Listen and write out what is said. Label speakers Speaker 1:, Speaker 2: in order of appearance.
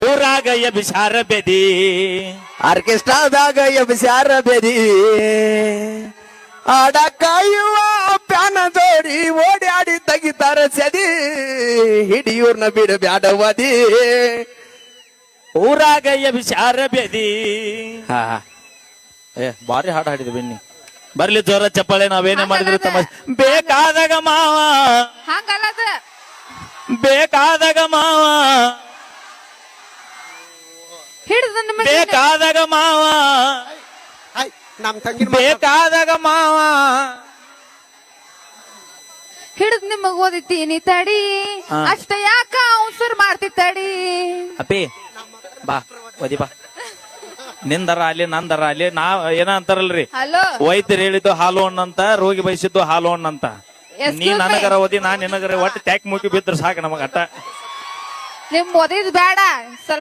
Speaker 1: ಊರಾಗ ಎಬಿಸಾರ ಬೆದಿ
Speaker 2: ಆರ್ಕೆಸ್ಟ್ರಾದಾಗ ಎಬ್ಸ್ಯಾರ ಬೆದಿ ಆಡ ಕಾಯುವ ಪ್ಯಾನ ಜೋಡಿ ಓಡಾಡಿ ತೆಗಿತಾರ ಸದಿ ಹಿಡಿಯೂರ್ನ ಬಿಡ ಬ್ಯಾಡವದಿ
Speaker 1: ಊರಾಗ ಎಬಿಸಾರ ಬೆದಿ ಹಾ ಬಾರಿ ಹಾಡು ಹಾಡಿದ್ವಿ ಬೆನ್ನಿ ಬರ್ಲಿ ಜೋರ ಚಪ್ಪಾಳೆ ನಾವೇನೇ ಮಾಡಿದ್ರು ತಮ್ಮ ಬೇಕಾದಾಗ ಮಾವ
Speaker 3: ಹಂಗಲ್ಲದ
Speaker 1: ಬೇಕಾದಾಗ ಮಾವ
Speaker 3: ಹಿಡಿದು ನಿಮಗೆ
Speaker 1: ಬೇಕಾದಾಗ ಮಾವ
Speaker 2: ನಮ್ ತಂಗಿ
Speaker 1: ಬೇಕಾದಾಗ ಮಾವ
Speaker 3: ಹಿಡಿದು ನಿಮಗ್ ಓದಿತೀನಿ ತಡಿ ಅಷ್ಟ ಯಾಕ ಅವಸರ್ ಮಾಡ್ತಿ ತಡಿ
Speaker 1: ಅಪ್ಪಿ ಬಾ ಓದಿ ಬಾ ನಿಂದರ ಅಲ್ಲಿ ನಂದರ ಅಲ್ಲಿ ಏನ ಅಂತಾರಲ್ರಿ
Speaker 3: ಹಲೋ
Speaker 1: ವೈದ್ಯರು ಹೇಳಿದ್ದು ಹಾಲು ಹಣ್ಣಂತ ರೋಗಿ ಬಯಸಿದ್ದು ಹಾಲು ಹಣ್ಣಂತ ನೀ ನನಗರ ಓದಿ ನಾ ನಿನಗರ ಒಟ್ಟು ಟ್ಯಾಕ್ ಮುಗಿ ಬಿದ್ರೆ ಸಾಕು ನಮಗ ಅಟ್ಟ
Speaker 3: ನಿಮ್ ಓದಿದ್ ಬೇಡ ಸ್ವಲ್ಪ